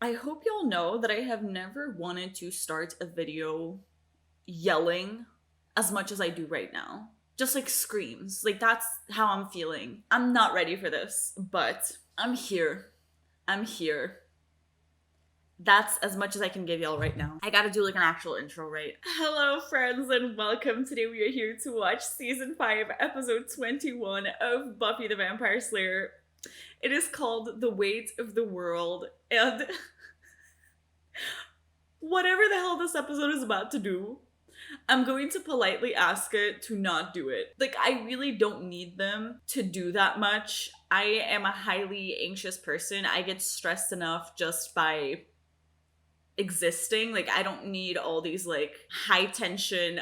I hope y'all know that I have never wanted to start a video yelling as much as I do right now. Just like screams. Like that's how I'm feeling. I'm not ready for this, but I'm here. I'm here. That's as much as I can give y'all right now. I gotta do like an actual intro, right? Hello, friends, and welcome. Today we are here to watch season 5, episode 21 of Buffy the Vampire Slayer. It is called The Weight of the World, and whatever the hell this episode is about to do, I'm going to politely ask it to not do it. Like, I really don't need them to do that much. I am a highly anxious person. I get stressed enough just by existing. Like, I don't need all these like high tension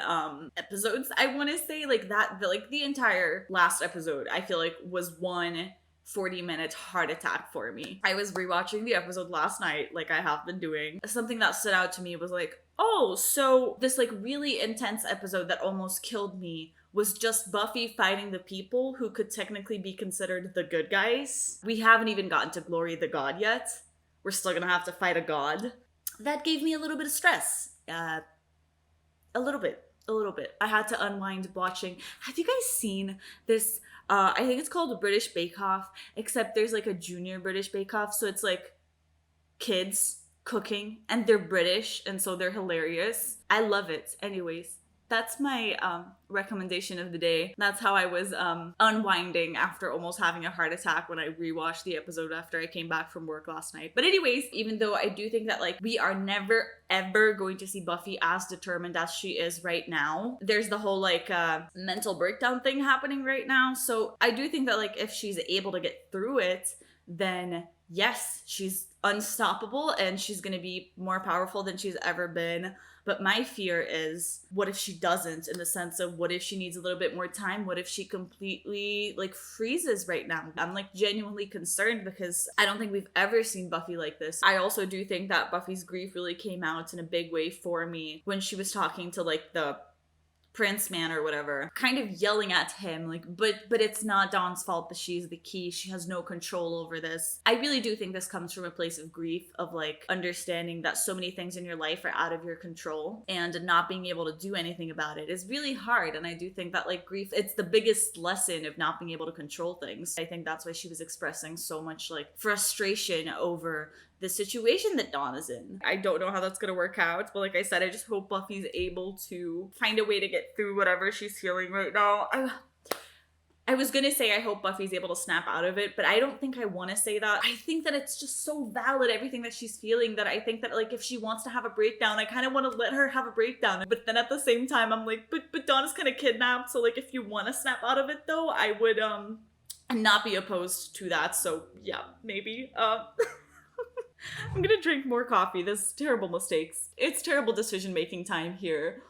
episodes. I want to say like that the entire last episode I feel like was one 40-minute heart attack for me. I was rewatching the episode last night, like I have been doing. Something that stood out to me was like, oh, so this like really intense episode that almost killed me was just Buffy fighting the people who could technically be considered the good guys. We haven't even gotten to Glory the God yet. We're still gonna have to fight a god. That gave me a little bit of stress. A little bit. I had to unwind watching. Have you guys seen this? I think it's called British Bake Off, except there's like a junior British Bake Off, so it's like kids cooking and they're British and so they're hilarious. I love it. Anyways, that's my recommendation of the day. That's how I was unwinding after almost having a heart attack when I rewatched the episode after I came back from work last night. But anyways, even though I do think that like we are never ever going to see Buffy as determined as she is right now, there's the whole like mental breakdown thing happening right now. So I do think that like if she's able to get through it, then yes, she's unstoppable and she's gonna be more powerful than she's ever been. But my fear is, what if she doesn't, in the sense of what if she needs a little bit more time? What if she completely like freezes right now? I'm like genuinely concerned because I don't think we've ever seen Buffy like this. I also do think that Buffy's grief really came out in a big way for me when she was talking to like the Prince man or whatever, kind of yelling at him like, but it's not Dawn's fault that she's the key. She has no control over this. I really do think this comes from a place of grief, of like understanding that so many things in your life are out of your control and not being able to do anything about it is really hard. And I do think that like grief, it's the biggest lesson of not being able to control things. I think that's why she was expressing so much like frustration over the situation that Dawn is in. I don't know how that's gonna work out, but like I said, I just hope Buffy's able to find a way to get through whatever she's feeling right now. I was gonna say I hope Buffy's able to snap out of it, but I don't think I want to say that. I think that it's just so valid, everything that she's feeling, that I think that like if she wants to have a breakdown, I kind of want to let her have a breakdown. But then at the same time, I'm like, but Dawn is kind of kidnapped, so like if you want to snap out of it though, I would not be opposed to that. So yeah, maybe. I'm gonna drink more coffee. This is terrible mistakes. It's terrible decision-making time here,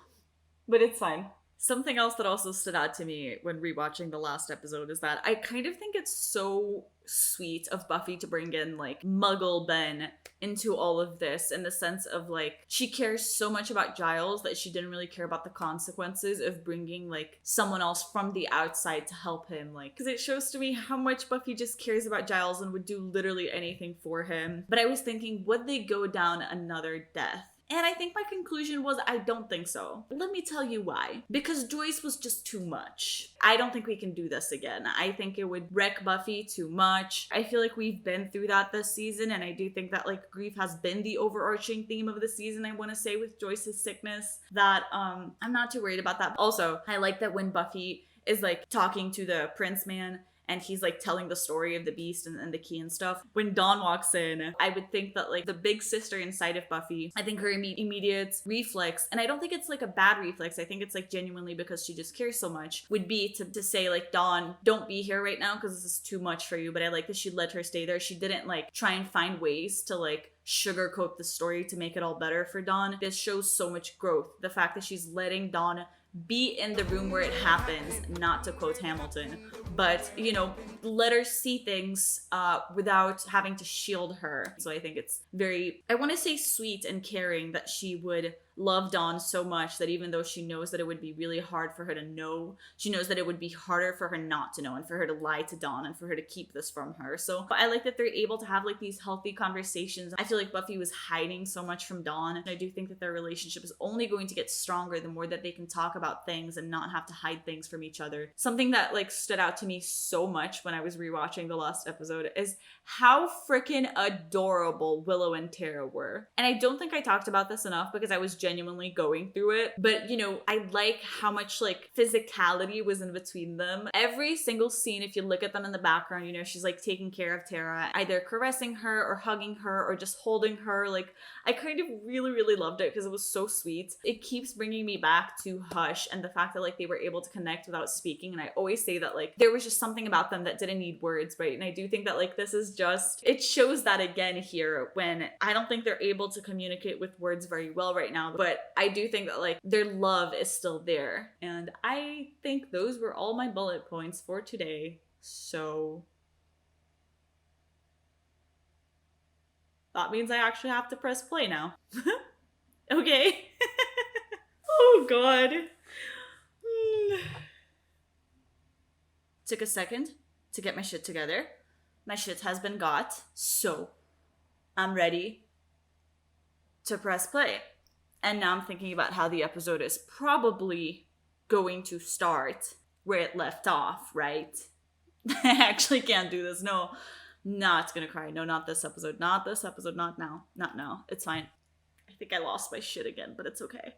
but it's fine. Something else that also stood out to me when rewatching the last episode is that I kind of think it's so sweet of Buffy to bring in like Muggle Ben into all of this, in the sense of like she cares so much about Giles that she didn't really care about the consequences of bringing like someone else from the outside to help him, like, because it shows to me how much Buffy just cares about Giles and would do literally anything for him. But I was thinking, would they go down another death? And I think my conclusion was I don't think so. Let me tell you why. Because Joyce was just too much. I don't think we can do this again. I think it would wreck Buffy too much. I feel like we've been through that this season, and I do think that like grief has been the overarching theme of the season, I want to say, with Joyce's sickness, that I'm not too worried about that. Also, I like that when Buffy is like talking to the Prince man and he's like telling the story of the beast and the key and stuff. When Dawn walks in, I would think that like the big sister inside of Buffy, I think her immediate reflex, and I don't think it's like a bad reflex, I think it's like genuinely because she just cares so much, would be to say like, Dawn, don't be here right now because this is too much for you. But I like that she let her stay there. She didn't like try and find ways to like sugarcoat the story to make it all better for Dawn. This shows so much growth. The fact that she's letting Dawn be in the room where it happens, not to quote Hamilton, but, you know, let her see things without having to shield her. So I think it's very, I want to say sweet and caring that she would love Dawn so much that even though she knows that it would be really hard for her to know, she knows that it would be harder for her not to know and for her to lie to Dawn and for her to keep this from her. So I like that they're able to have like these healthy conversations. I feel like Buffy was hiding so much from Dawn, and I do think that their relationship is only going to get stronger the more that they can talk about things and not have to hide things from each other. Something that like stood out to me so much when I was rewatching the last episode is how freaking adorable Willow and Tara were. And I don't think I talked about this enough because I was genuinely going through it. But, you know, I like how much like physicality was in between them. Every single scene, if you look at them in the background, you know, she's like taking care of Tara, either caressing her or hugging her or just holding her. Like, I kind of really loved it because it was so sweet. It keeps bringing me back to Hush and the fact that like they were able to connect without speaking. And I always say that like there was just something about them that didn't need words, right? And I do think that like this is just, it shows that again here when I don't think they're able to communicate with words very well right now, but I do think that like their love is still there. And I think those were all my bullet points for today. So that means I actually have to press play now. Okay. Oh god. Took a second to get my shit together. My shit has been got, so I'm ready to press play. And now I'm thinking about how the episode is probably going to start where it left off, right? I actually can't do this. No, not gonna cry. No, not this episode. Not this episode. Not now. Not now. It's fine. I think I lost my shit again, but it's okay.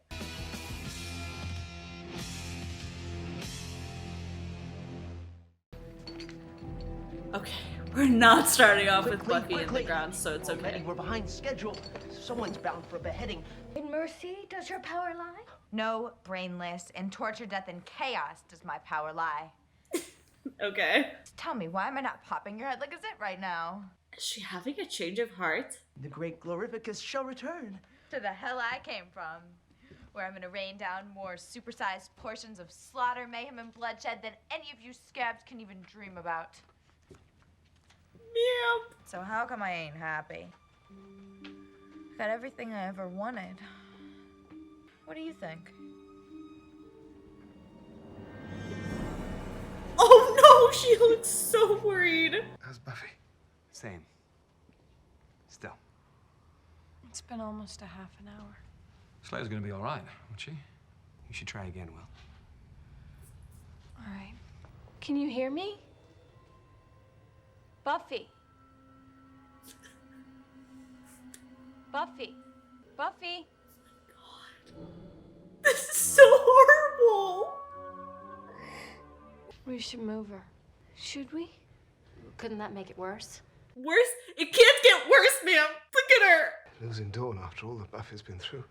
Okay, we're not starting off with Buffy in the ground, so it's okay. We're behind schedule. Someone's bound for a beheading. In mercy does your power lie? No, brainless. In torture, death, and chaos does my power lie. Okay. Tell me, why am I not popping your head like a zit right now? Is she having a change of heart? The great Glorificus shall return. To the hell I came from. Where I'm gonna rain down more supersized portions of slaughter, mayhem, and bloodshed than any of you scabs can even dream about. Yep. So how come I ain't happy? Got everything I ever wanted. What do you think? Oh no, she looks so worried. How's Buffy? Same. Still. It's been almost a half an hour. Slayer's gonna be all right, won't she? You should try again, Will. All right. Can you hear me? Buffy. Buffy. Buffy. God. This is so horrible. We should move her. Should we? Couldn't that make it worse? Worse? It can't get worse, ma'am. Look at her. Losing Dawn after all that Buffy's been through.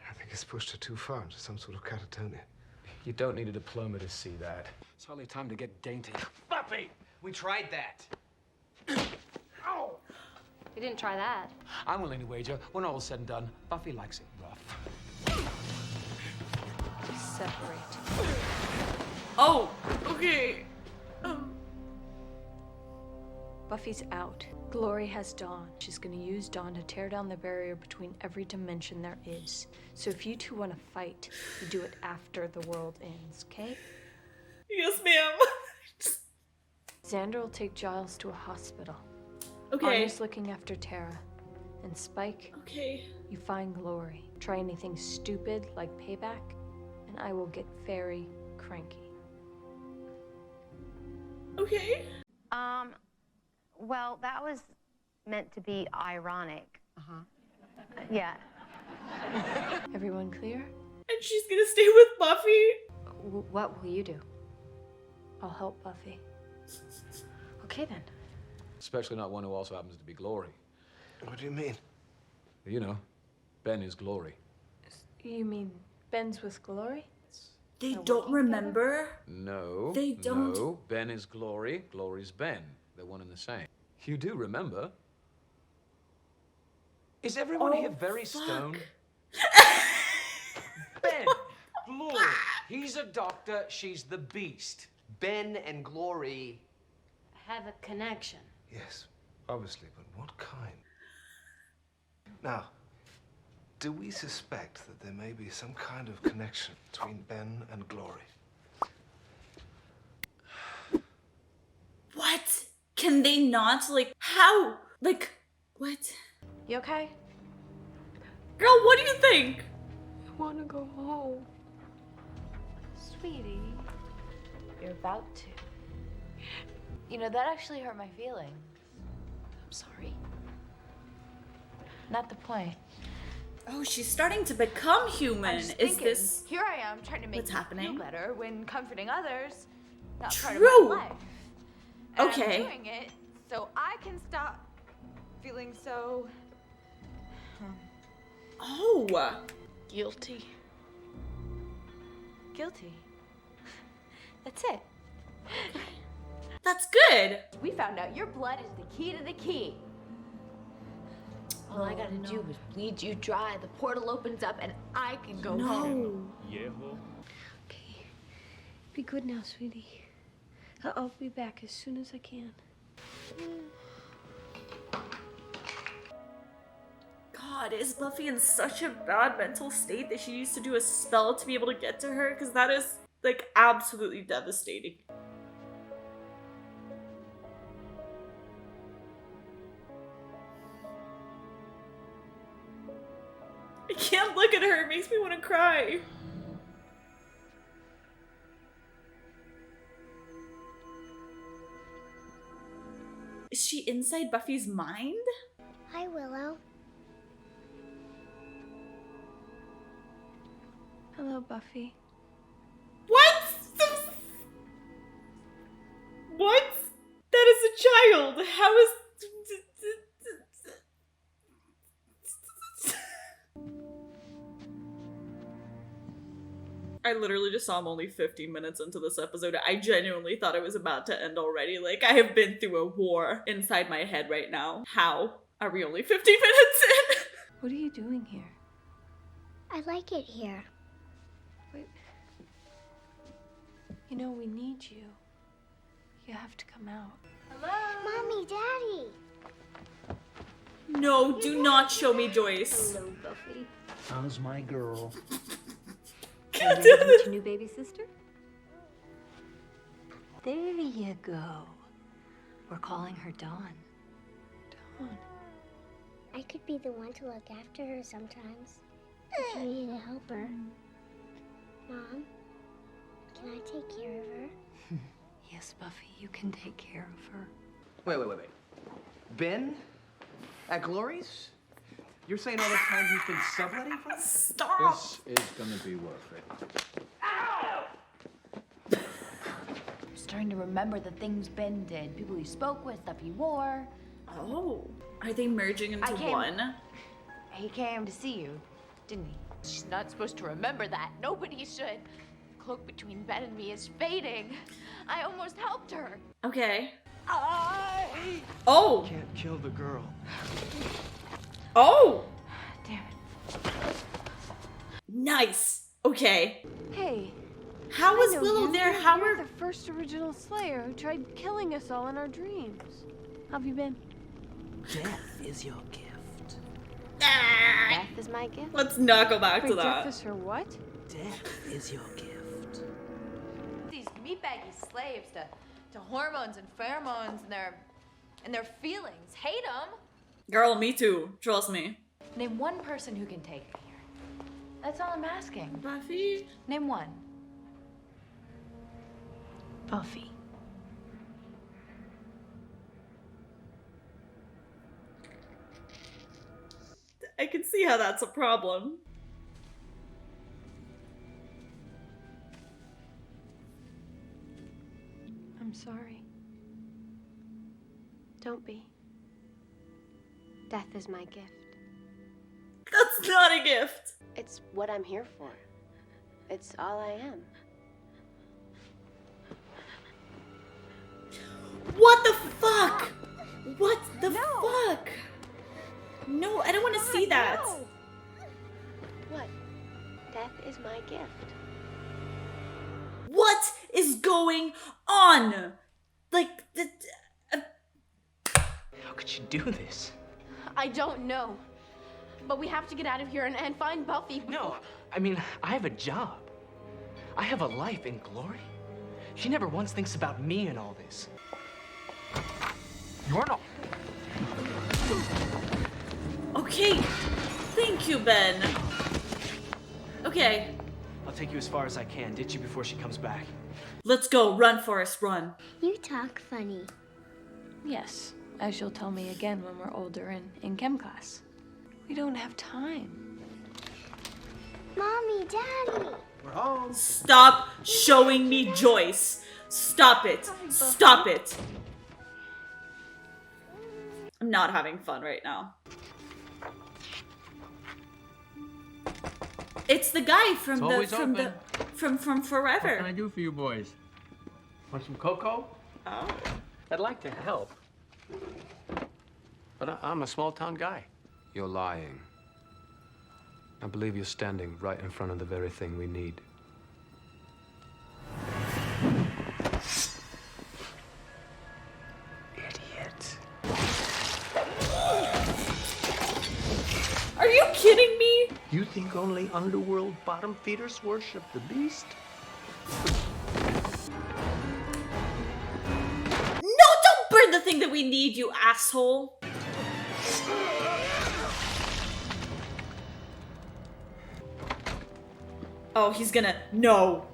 I think it's pushed her too far into some sort of catatonia. You don't need a diploma to see that. It's hardly time to get dainty. Buffy! We tried that. Ow! You didn't try that. I'm willing to wager, when all is said and done, Buffy likes it rough. Separate. Oh, okay. Buffy's out. Glory has Dawn. She's gonna use Dawn to tear down the barrier between every dimension there is. So if you two want to fight, you do it after the world ends, okay? Yes, ma'am. Xander will take Giles to a hospital. Okay. Anya's looking after Tara. And Spike, Okay. you find Glory. Try anything stupid like payback, and I will get very cranky. Okay. Well, that was meant to be ironic. Yeah. Everyone clear? And she's gonna stay with Buffy? What will you do? I'll help Buffy. Okay, then. Especially not one who also happens to be Glory. What do you mean? You know, Ben is Glory. You mean Ben's with Glory? They don't remember? No. They don't. No, Ben is Glory, Glory's Ben. They're one and the same. You do remember. Is everyone here very stoned? Ben, Glory. He's a doctor, she's the beast. Ben and Glory. Have a connection. Yes, obviously, but what kind? Now, Do we suspect that there may be some kind of connection between Ben and Glory? What? Can they not? Like, how? Like, what? You okay? Girl, what do you think? I want to go home. Sweetie, you're about to. You know, that actually hurt my feelings. I'm sorry. Not the point. Oh, she's starting to become human. I'm just Is thinking, this here I am trying to make what's you happening? feel better when comforting others, not part of True. my life. And Okay. I'm doing it so I can stop feeling so Oh, guilty. Guilty. That's it. that's good. We found out your blood is the key to the key. All I gotta do is bleed you dry. The portal opens up and I can go home. No. Okay. Be good now, sweetie. I'll be back as soon as I can. God, is Buffy in such a bad mental state that she needs to do a spell to be able to get to her? Because that is, like, absolutely devastating. I can't look at her. It makes me want to cry. Is she inside Buffy's mind? Hi, Willow. Hello, Buffy. What? What? That is a child. How is... I literally just saw I'm only 15 minutes into this episode. I genuinely thought it was about to end already. Like, I have been through a war inside my head right now. How are we only 15 minutes in? What are you doing here? I like it here. Wait. You know, we need you. You have to come out. Mommy, Daddy. No, do not show me Joyce. Hello, Buffy. How's my girl? God Ready damn to meet it. your new baby sister? There you go. We're calling her Dawn. Dawn. I could be the one to look after her sometimes. If you need a helper. Mom, can I take care of her? Yes, Buffy, you can take care of her. Wait. Ben? At Glory's? You're saying all this time he's been subletting for us? Stop. This is gonna be worth it. I'm starting to remember the things Ben did. People he spoke with, stuff he wore. Oh, are they merging into I came- one? He came to see you, didn't he? She's not supposed to remember that. Nobody should. The cloak between Ben and me is fading. I almost helped her. Okay. I Oh. can't kill the girl. Oh. Damn it. Nice. Okay. Hey, How I was know Willow you. there? You're How are... the first original Slayer who tried killing us all in our dreams. How have you been? Death is your gift. Ah, Death is my gift. let's not go back to Wait, that. death is her what? Death is your gift. These meatbaggy slaves to hormones and pheromones and their feelings. Hate them. Girl, me too. Trust me. Name one person who can take me here. That's all I'm asking. Buffy? Name one. Buffy. I can see how that's a problem. I'm sorry. Don't be. Death is my gift. That's not a gift. It's what I'm here for. It's all I am. What the fuck? What the fuck? No, I don't want to see that. What? Death is my gift. What is going on? Like, How could you do this? I don't know. but we have to get out of here and find Buffy. No, I mean, I have a job. I have a life in Glory. She never once thinks about me and all this. You're not. Okay. Thank you, Ben. Okay. I'll take you as far as I can. Ditch you before she comes back. Let's go. Run, Forrest, run. You talk funny. Yes, as you'll tell me again when we're older and in chem class. We don't have time. Mommy, Daddy. We're home. Stop showing me Joyce. Stop it. Stop it. I'm not having fun right now. It's the guy from from Forever. What can I do for you boys? Want some cocoa? Oh. I'd like to help. But I'm a small-town guy. You're lying. I believe you're standing right in front of the very thing we need. Idiot. Are you kidding me? You think only underworld bottom feeders worship the beast? No, don't burn the thing that we need, you asshole. Oh, he's gonna... No.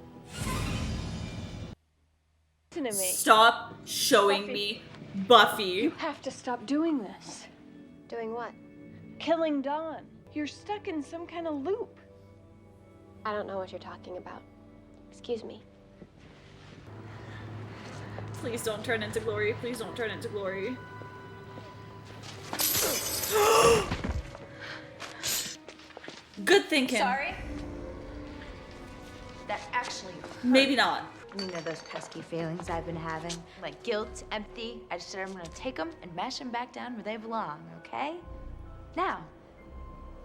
Listen to me. Stop showing Buffy. me Buffy. You have to stop doing this. Doing what? Killing Dawn. You're stuck in some kind of loop. I don't know what you're talking about. Excuse me. Please don't turn into Glory. Please don't turn into Glory. Good thinking. Sorry? That actually Maybe not. You know those pesky feelings I've been having? Like guilt, empathy. I just said I'm gonna take them and mash them back down where they belong, okay? Now,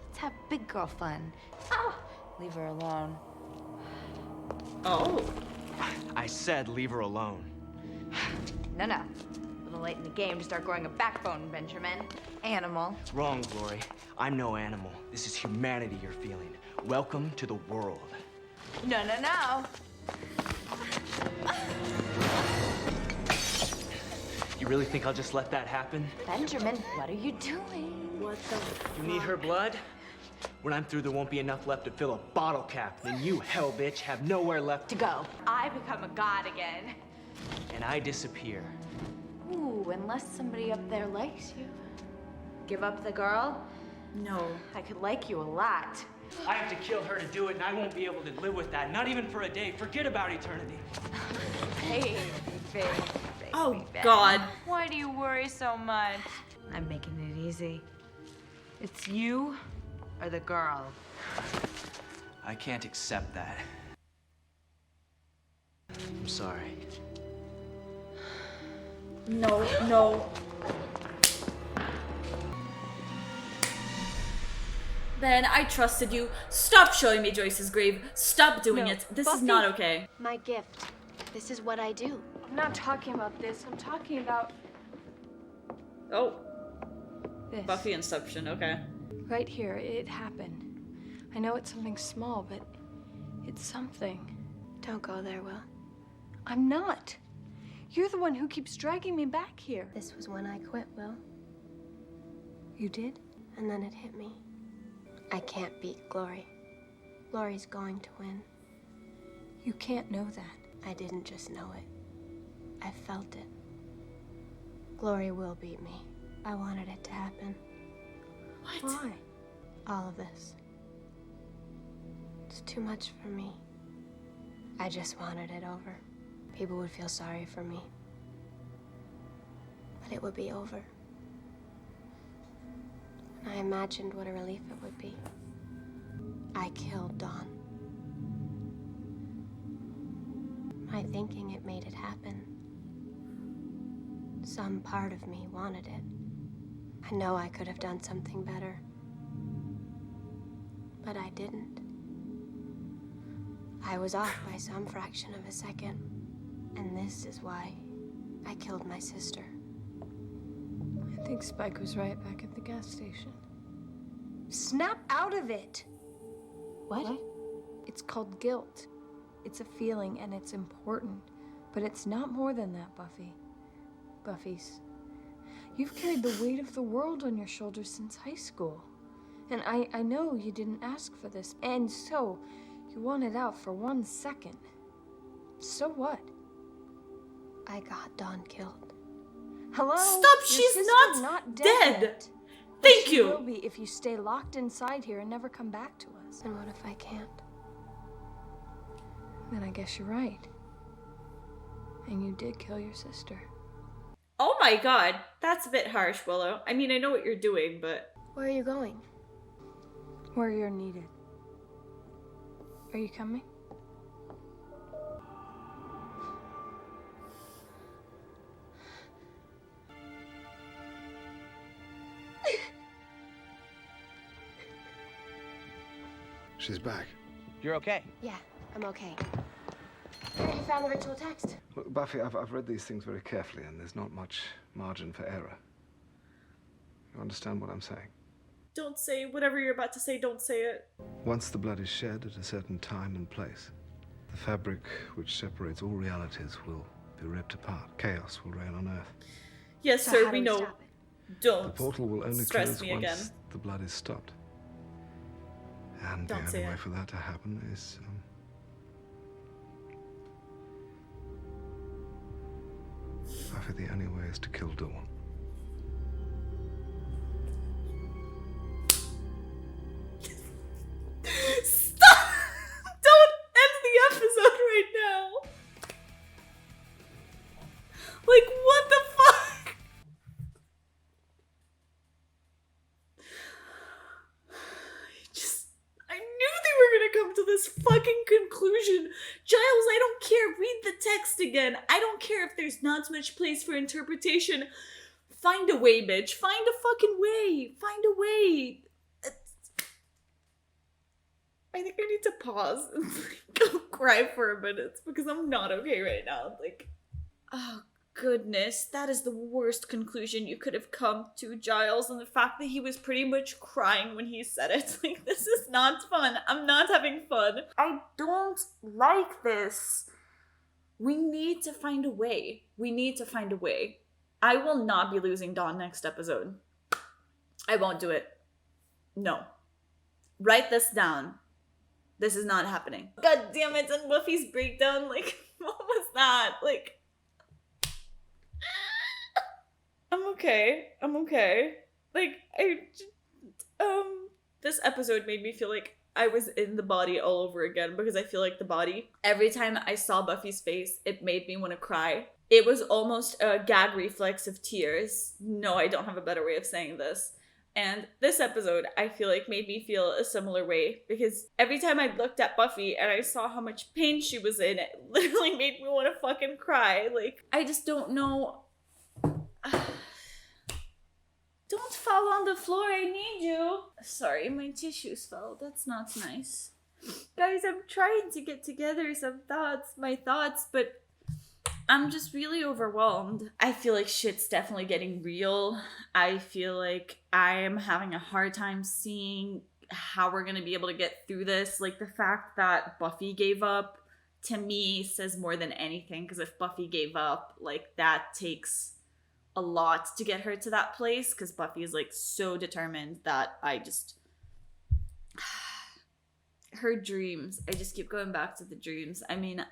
let's have big girl fun. Oh! Leave her alone. Oh. I said leave her alone. No. A little late in the game to start growing a backbone, Benjamin. Animal. Wrong, Glory. I'm no animal. This is humanity you're feeling. Welcome to the world. No. You really think I'll just let that happen? Benjamin, what are you doing? What the... You need her blood? When I'm through, there won't be enough left to fill a bottle cap. Then you, hell bitch, have nowhere left To go. I become a god again. and I disappear. Ooh, unless somebody up there likes you. Give up the girl? No. I could like you a lot. I have to kill her to do it, and I won't be able to live with that. Not even for a day. Forget about eternity. Hey, baby. Oh, God. Why do you worry so much? I'm making it easy. It's you or the girl. I can't accept that. I'm sorry. No. Ben, I trusted you. Stop showing me Joyce's grave. Stop doing No, it. This Buffy. is not okay. My gift. This is what I do. I'm not talking about this. I'm talking about Oh, this. Buffy Inception, okay. Right here, it happened. I know it's something small, but it's something. Don't go there, Will. I'm not. You're the one who keeps dragging me back here. This was when I quit, Will. You did? And then it hit me. I can't beat Glory. Glory's going to win. You can't know that. I didn't just know it. I felt it. Glory will beat me. I wanted it to happen. What? Why? All of this. It's too much for me. I just wanted it over. People would feel sorry for me. But it would be over. And I imagined what a relief it would be. I killed Dawn. My thinking it made it happen. Some part of me wanted it. I know I could have done something better. But I didn't. I was off by some fraction of a second. And this is why I killed my sister. I think Spike was right back at the gas station. Snap out of it. What? It's called guilt. It's a feeling and it's important. But it's not more than that, Buffy. Buffy's. You've carried the weight of the world on your shoulders since high school. And I know you didn't ask for this. And so, you want it out for 1 second. So what? I got Dawn killed. Hello? Stop, Your she's sister's not dead. dead. Yet. But Thank she you. will be if you stay locked inside here and never come back to us. And what if I can't? Then I guess you're right. And you did kill your sister. Oh my god, that's a bit harsh, Willow. I mean, I know what you're doing, but... Where are you going? Where you're needed. Are you coming? She's back. You're okay. Yeah, I'm okay. You found the ritual text. Look, Buffy, I've read these things very carefully, and there's not much margin for error. You understand what I'm saying? Don't say whatever you're about to say, don't say it. Once the blood is shed at a certain time and place, the fabric which separates all realities will be ripped apart. Chaos will reign on Earth. Yes, So sir, how we do we know. stop it? The Don't portal will only stress close me once again. the blood is stopped. And Don't the say only way it. for that to happen is... Buffy, the only way is to kill Dawn. Stop! Don't end the episode right now! Like, what the fuck? I knew they were gonna come to this fucking conclusion. Giles, I don't care. Read the text again. I don't care if there's not much place for interpretation. Find a way, bitch. Find a fucking way. Find a way. I think I need to pause and go cry for a minute because I'm not okay right now. Like, oh goodness, that is the worst conclusion you could have come to, Giles, and the fact that he was pretty much crying when he said it. Like, this is not fun. I'm not having fun. I don't like this. We need to find a way. We need to find a way. I will not be losing Dawn next episode. I won't do it. No. Write this down. This is not happening. God damn it, and Buffy's breakdown, like, what was that? Like, I'm okay. I'm okay. Like, this episode made me feel like I was in the body all over again because I feel like the body, every time I saw Buffy's face, it made me want to cry. It was almost a gag reflex of tears. No, I don't have a better way of saying this. And this episode, I feel like, made me feel a similar way because every time I looked at Buffy and I saw how much pain she was in, it literally made me want to fucking cry. Like, I just don't know. Don't fall on the floor, I need you. Sorry, my tissues fell. That's not nice. Guys, I'm trying to get together my thoughts, but I'm just really overwhelmed. I feel like shit's definitely getting real. I feel like I am having a hard time seeing how we're gonna be able to get through this. Like, the fact that Buffy gave up, to me, says more than anything, because if Buffy gave up, like, that takes a lot to get her to that place, because Buffy is, like, so determined that I just... her dreams. I just keep going back to the dreams. I mean,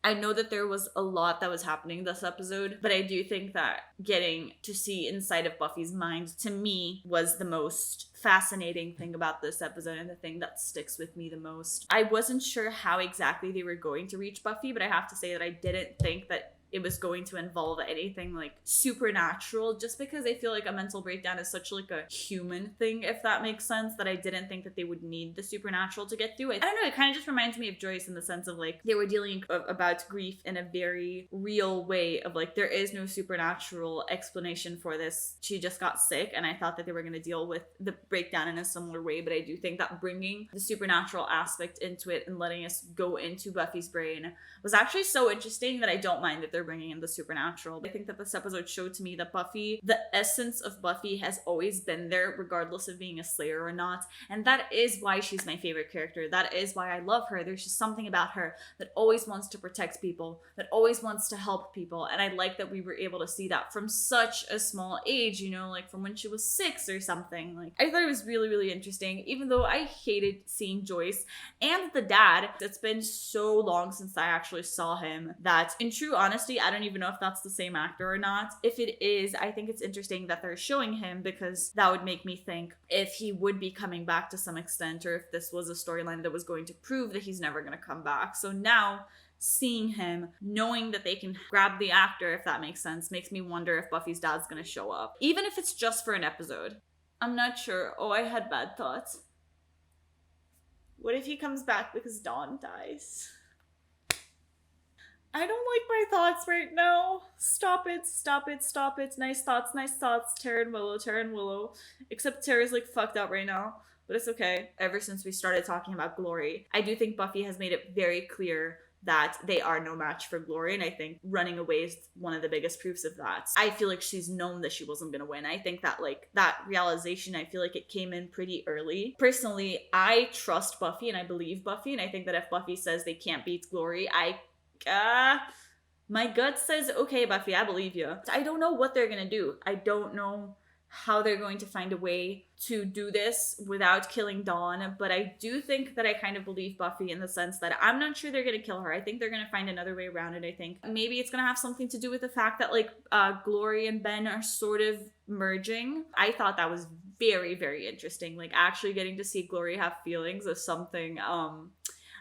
I know that there was a lot that was happening this episode, but I do think that getting to see inside of Buffy's mind, to me, was the most fascinating thing about this episode and the thing that sticks with me the most. I wasn't sure how exactly they were going to reach Buffy, but I have to say that I didn't think that it was going to involve anything like supernatural, just because I feel like a mental breakdown is such like a human thing, if that makes sense, that I didn't think that they would need the supernatural to get through it. I don't know, it kind of just reminds me of Joyce in the sense of like they were dealing about grief in a very real way of like there is no supernatural explanation for this. She just got sick, and I thought that they were going to deal with the breakdown in a similar way, but I do think that bringing the supernatural aspect into it and letting us go into Buffy's brain was actually so interesting that I don't mind that they're they're bringing in the supernatural. I think that this episode showed to me that Buffy, the essence of Buffy has always been there regardless of being a Slayer or not, and that is why she's my favorite character. That is why I love her. There's just something about her that always wants to protect people, that always wants to help people, and I like that we were able to see that from such a small age, you know, like from when she was 6 or something. Like, I thought it was really, really interesting, even though I hated seeing Joyce and the dad. It's been so long since I actually saw him that, in true honesty, I don't even know if that's the same actor or not. If it is, I think it's interesting that they're showing him, because that would make me think if he would be coming back to some extent, or if this was a storyline that was going to prove that he's never going to come back. So now, seeing him, knowing that they can grab the actor, if that makes sense, makes me wonder if Buffy's dad's gonna show up. Even if it's just for an episode. I'm not sure. Oh, I had bad thoughts. What if he comes back because Dawn dies? I don't like my thoughts right now. Stop it, stop it, stop it. Nice thoughts, nice thoughts. Tara and Willow. Except Tara's like fucked up right now. But it's okay. Ever since we started talking about Glory, I do think Buffy has made it very clear that they are no match for Glory, and I think running away is one of the biggest proofs of that. I feel like she's known that she wasn't gonna win. I think that, like, that realization, I feel like it came in pretty early. Personally, I trust Buffy and I believe Buffy, and I think that if Buffy says they can't beat Glory, my gut says, okay, Buffy, I believe you. I don't know what they're gonna do. I don't know how they're going to find a way to do this without killing Dawn, but I do think that I kind of believe Buffy in the sense that I'm not sure they're gonna kill her. I think they're gonna find another way around it. I think maybe it's gonna have something to do with the fact that, like, Glory and Ben are sort of merging. I thought that was very, very interesting. Like, actually getting to see Glory have feelings is something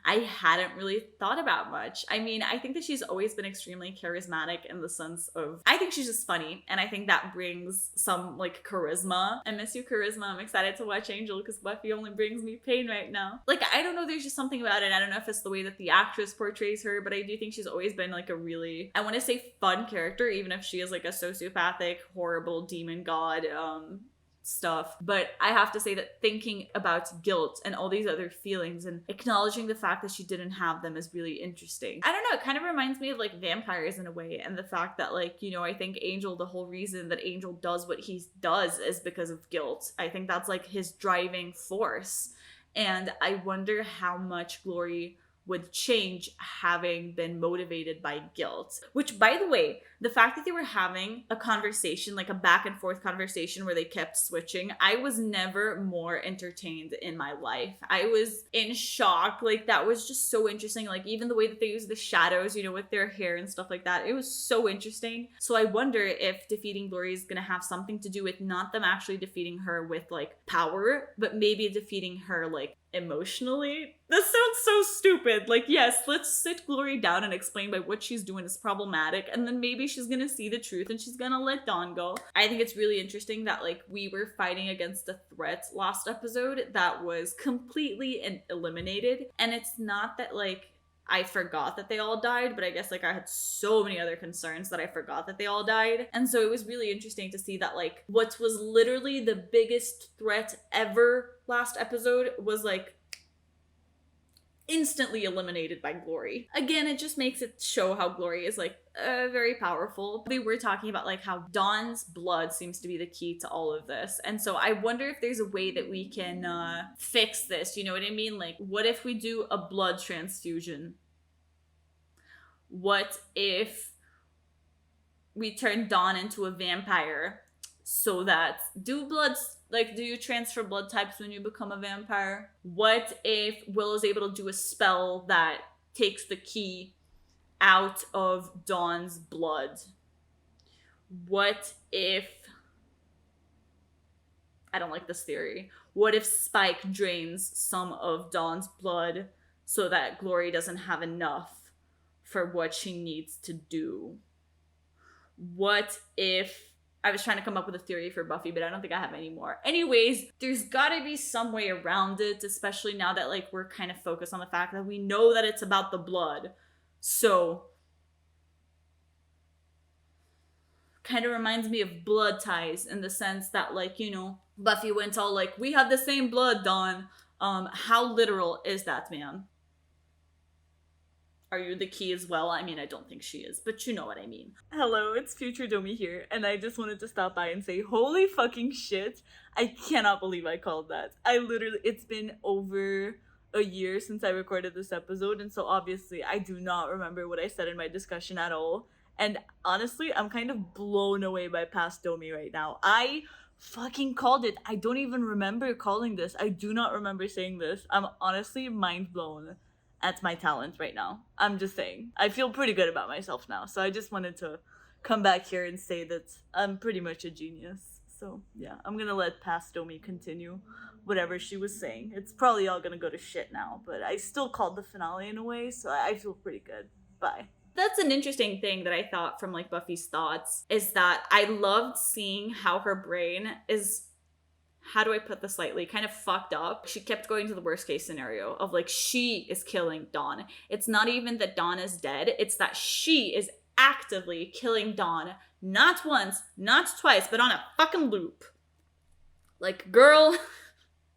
I hadn't really thought about much. I mean, I think that she's always been extremely charismatic in the sense of, I think she's just funny, and I think that brings some, like, charisma. I miss you, charisma. I'm excited to watch Angel because Buffy only brings me pain right now. Like, I don't know, there's just something about it. I don't know if it's the way that the actress portrays her, but I do think she's always been, like, a really, I want to say fun character, even if she is, like, a sociopathic, horrible demon god, stuff. But I have to say that thinking about guilt and all these other feelings and acknowledging the fact that she didn't have them is really interesting. I don't know, it kind of reminds me of, like, vampires in a way, and the fact that, like, you know, I think Angel, the whole reason that Angel does what he does is because of guilt. I think that's, like, his driving force, and I wonder how much Glory would change having been motivated by guilt. Which, by the way, the fact that they were having a conversation, like a back and forth conversation where they kept switching, I was never more entertained in my life. I was in shock. Like, that was just so interesting. Like, even the way that they use the shadows, you know, with their hair and stuff like that, it was so interesting. So I wonder if defeating Glory is gonna have something to do with not them actually defeating her with, like, power, but maybe defeating her, like, emotionally. This sounds so stupid. Like, yes, let's sit Glory down and explain why what she's doing is problematic, and then maybe she's gonna see the truth and she's gonna let Dawn go. I think it's really interesting that, like, we were fighting against a threat last episode that was completely eliminated, and it's not that, like, I forgot that they all died, but I guess, like, I had so many other concerns that I forgot that they all died. And so it was really interesting to see that, like, what was literally the biggest threat ever last episode was, like, instantly eliminated by Glory. Again, it just makes it show how Glory is, like, very powerful. They were talking about, like, how Dawn's blood seems to be the key to all of this. And so I wonder if there's a way that we can fix this, you know what I mean? Like, what if we do a blood transfusion? What if we turn Dawn into a vampire so that, do you transfer blood types when you become a vampire? What if Willow's able to do a spell that takes the key out of Dawn's blood? What if, I don't like this theory, what if Spike drains some of Dawn's blood so that Glory doesn't have enough for what she needs to do? What if, I was trying to come up with a theory for Buffy, but I don't think I have any more. Anyways, there's gotta be some way around it, especially now that, like, we're kind of focused on the fact that we know that it's about the blood. So, kind of reminds me of blood ties in the sense that, like, you know, Buffy went all like, we have the same blood, Dawn. How literal is that, man? Are you the key as well? I mean, I don't think she is, but you know what I mean. Hello, it's Future Domi here, and I just wanted to stop by and say, holy fucking shit, I cannot believe I called that. It's been over a year since I recorded this episode, and so obviously I do not remember what I said in my discussion at all. And honestly, I'm kind of blown away by past Domi right now. I fucking called it. I don't even remember calling this. I do not remember saying this. I'm honestly mind blown at my talent right now. I'm just saying. I feel pretty good about myself now. So I just wanted to come back here and say that I'm pretty much a genius. So yeah, I'm gonna let past Domi continue whatever she was saying. It's probably all gonna go to shit now, but I still called the finale in a way, so I feel pretty good. Bye. That's an interesting thing that I thought from like Buffy's thoughts, is that I loved seeing how her brain is, how do I put this lightly, kind of fucked up. She kept going to the worst case scenario of like, she is killing Dawn. It's not even that Dawn is dead, it's that she is actively killing Dawn, not once, not twice, but on a fucking loop. Like, girl,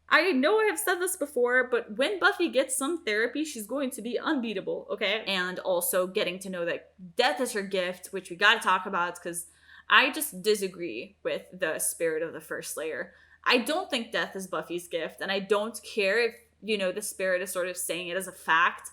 I know I have said this before, but when Buffy gets some therapy, she's going to be unbeatable, okay? And also getting to know that death is her gift, which we gotta talk about, because I just disagree with the spirit of the first Slayer. I don't think death is Buffy's gift, and I don't care if, you know, the spirit is sort of saying it as a fact.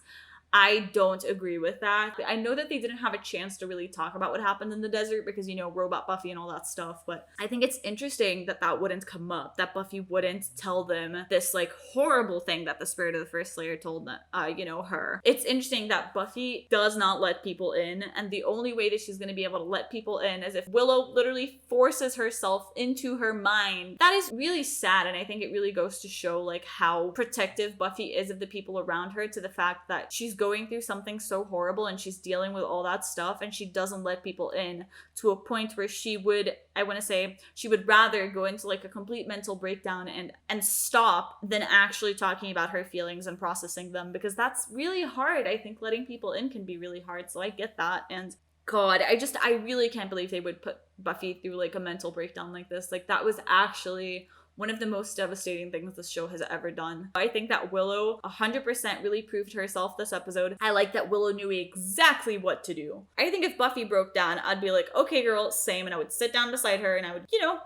I don't agree with that. I know that they didn't have a chance to really talk about what happened in the desert because, you know, robot Buffy and all that stuff, but I think it's interesting that that wouldn't come up, that Buffy wouldn't tell them this, like, horrible thing that the spirit of the first Slayer told, you know, her. It's interesting that Buffy does not let people in, and the only way that she's going to be able to let people in is if Willow literally forces herself into her mind. That is really sad, and I think it really goes to show, like, how protective Buffy is of the people around her, to the fact that she's going through something so horrible and she's dealing with all that stuff and she doesn't let people in, to a point where she would, I want to say, she would rather go into like a complete mental breakdown and stop than actually talking about her feelings and processing them, because that's really hard. I think letting people in can be really hard, so I get that. And God, I really can't believe they would put Buffy through like a mental breakdown like this. Like, that was actually one of the most devastating things this show has ever done. I think that Willow 100% really proved herself this episode. I like that Willow knew exactly what to do. I think if Buffy broke down, I'd be like, okay girl, same, and I would sit down beside her and I would, you know,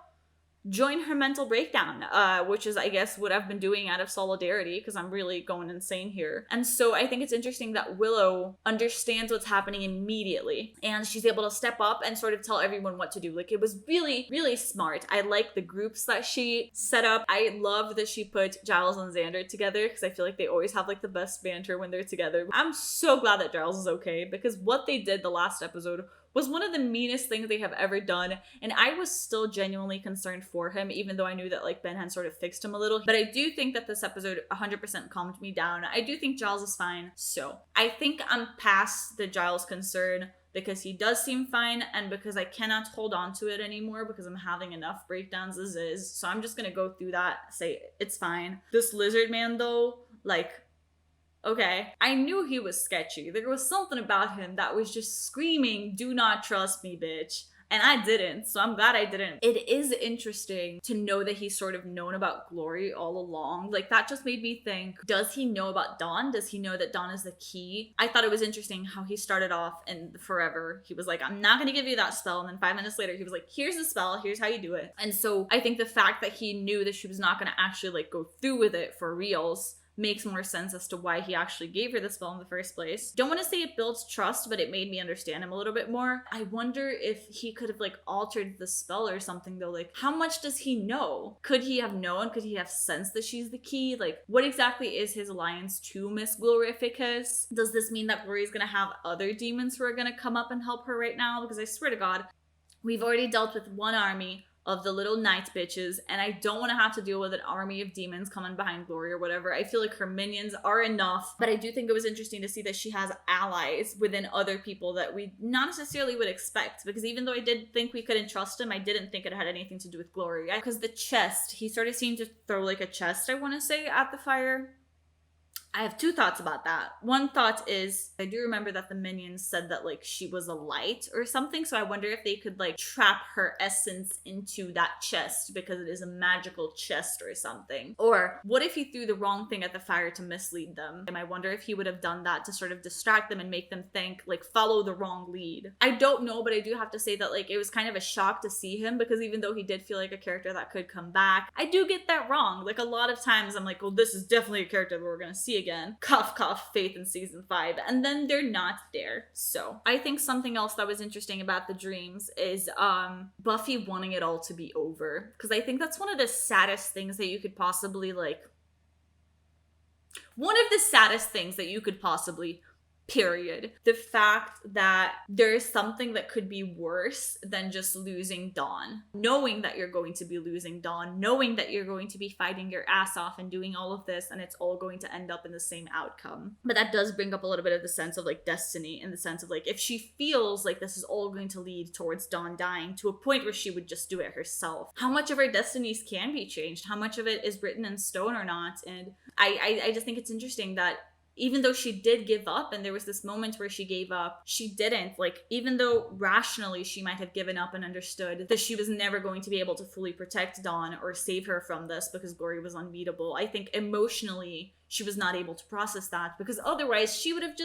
join her mental breakdown, which is, I guess, what I've been doing out of solidarity, because I'm really going insane here. And so I think it's interesting that Willow understands what's happening immediately, and she's able to step up and sort of tell everyone what to do. Like, it was really, really smart. I like the groups that she set up. I love that she put Giles and Xander together, because I feel like they always have like the best banter when they're together. I'm so glad that Giles is okay, because what they did the last episode was one of the meanest things they have ever done, and I was still genuinely concerned for him, even though I knew that like Ben had sort of fixed him a little. But I do think that this episode 100% calmed me down. I do think Giles is fine, so I think I'm past the Giles concern, because he does seem fine, and because I cannot hold on to it anymore because I'm having enough breakdowns as is. So I'm just gonna go through that, say it's fine. This lizard man though, like, okay, I knew he was sketchy. There was something about him that was just screaming, do not trust me, bitch. And I didn't, so I'm glad I didn't. It is interesting to know that he's sort of known about Glory all along. Like, that just made me think, does he know about Dawn? Does he know that Dawn is the key? I thought it was interesting how he started off in Forever. He was like, I'm not gonna give you that spell. And then 5 minutes later, he was like, here's the spell, here's how you do it. And so I think the fact that he knew that she was not gonna actually like go through with it for reals makes more sense as to why he actually gave her the spell in the first place. Don't want to say it builds trust, but it made me understand him a little bit more. I wonder if he could have like altered the spell or something though. Like, how much does he know? Could he have known? Could he have sensed that she's the key? Like, what exactly is his alliance to Miss Glorificus? Does this mean that Glory's gonna have other demons who are gonna come up and help her right now? Because I swear to God, we've already dealt with one army of the little night bitches, and I don't want to have to deal with an army of demons coming behind Glory or whatever. I feel like her minions are enough, but I do think it was interesting to see that she has allies within other people that we not necessarily would expect, because even though I did think we couldn't trust him, I didn't think it had anything to do with Glory. Because the chest, he sort of seemed to throw like a chest, I want to say, at the fire. I have two thoughts about that. One thought is, I do remember that the minions said that like she was a light or something, so I wonder if they could like trap her essence into that chest because it is a magical chest or something. Or what if he threw the wrong thing at the fire to mislead them? And I wonder if he would have done that to sort of distract them and make them think, like, follow the wrong lead. I don't know, but I do have to say that like it was kind of a shock to see him, because even though he did feel like a character that could come back, I do get that wrong. Like a lot of times I'm like, well, this is definitely a character that we're gonna see again. Cough, cough, Faith in season 5. And then they're not there. So I think something else that was interesting about the dreams is Buffy wanting it all to be over. Because I think that's one of the saddest things that you could possibly period. The fact that there's something that could be worse than just losing Dawn. Knowing that you're going to be losing Dawn, knowing that you're going to be fighting your ass off and doing all of this, and it's all going to end up in the same outcome. But that does bring up a little bit of the sense of like destiny, in the sense of like if she feels like this is all going to lead towards Dawn dying to a point where she would just do it herself. How much of our destinies can be changed? How much of it is written in stone or not? And I just think it's interesting that even though she did give up, and there was this moment where she gave up, she didn't. Like, even though rationally she might have given up and understood that she was never going to be able to fully protect Dawn or save her from this because Glory was unbeatable, I think emotionally she was not able to process that, because otherwise she would have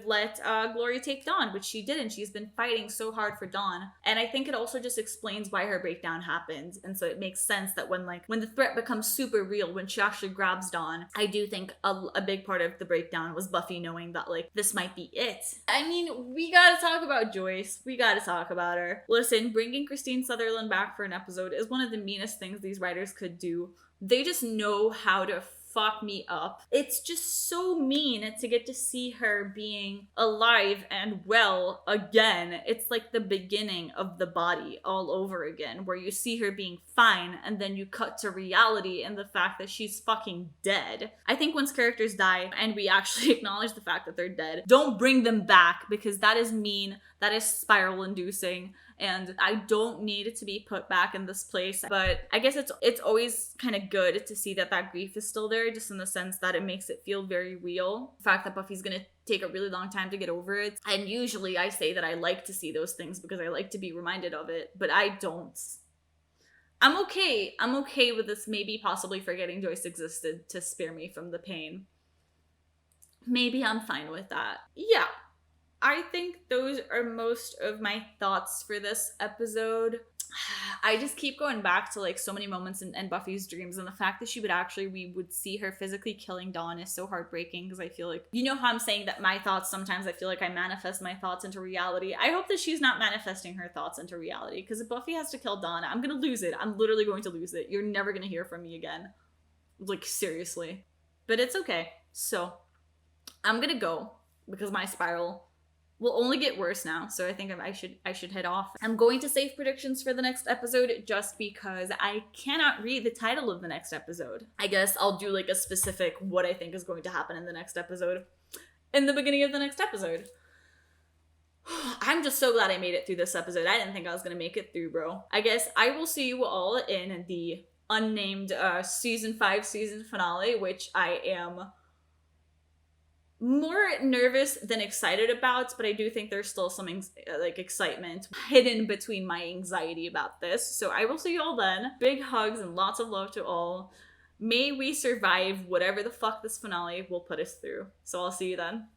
let Glory take Dawn, which she didn't. She's been fighting so hard for Dawn. And I think it also just explains why her breakdown happened. And so it makes sense that when the threat becomes super real, when she actually grabs Dawn, I do think a big part of the breakdown was Buffy knowing that like this might be it. I mean, we gotta talk about Joyce. We gotta talk about her. Listen, bringing Christine Sutherland back for an episode is one of the meanest things these writers could do. They just know how to fuck me up. It's just so mean to get to see her being alive and well again. It's like the beginning of The Body all over again, where you see her being fine and then you cut to reality and the fact that she's fucking dead. I think once characters die and we actually acknowledge the fact that they're dead, don't bring them back, because that is mean, that is spiral inducing, and I don't need it to be put back in this place. But I guess it's always kind of good to see that grief is still there, just in the sense that it makes it feel very real. The fact that Buffy's gonna take a really long time to get over it. And usually I say that I like to see those things because I like to be reminded of it, but I don't. I'm okay with this maybe possibly forgetting Joyce existed to spare me from the pain. Maybe I'm fine with that. Yeah. I think those are most of my thoughts for this episode. I just keep going back to like so many moments in Buffy's dreams, and the fact that we would see her physically killing Dawn is so heartbreaking, because I feel like, you know how I'm saying that my thoughts, sometimes I feel like I manifest my thoughts into reality. I hope that she's not manifesting her thoughts into reality, because if Buffy has to kill Dawn, I'm gonna lose it. I'm literally going to lose it. You're never gonna hear from me again. Like, seriously. But it's okay. So, I'm gonna go, because my spiral will only get worse now, so I think I should head off. I'm going to save predictions for the next episode just because I cannot read the title of the next episode. I guess I'll do like a specific what I think is going to happen in the next episode in the beginning of the next episode. I'm just so glad I made it through this episode. I didn't think I was gonna make it through, bro. I guess I will see you all in the unnamed season 5 season finale, which I am more nervous than excited about, but I do think there's still some excitement hidden between my anxiety about this. So I will see you all then. Big hugs and lots of love to all. May we survive whatever the fuck this finale will put us through. So I'll see you then.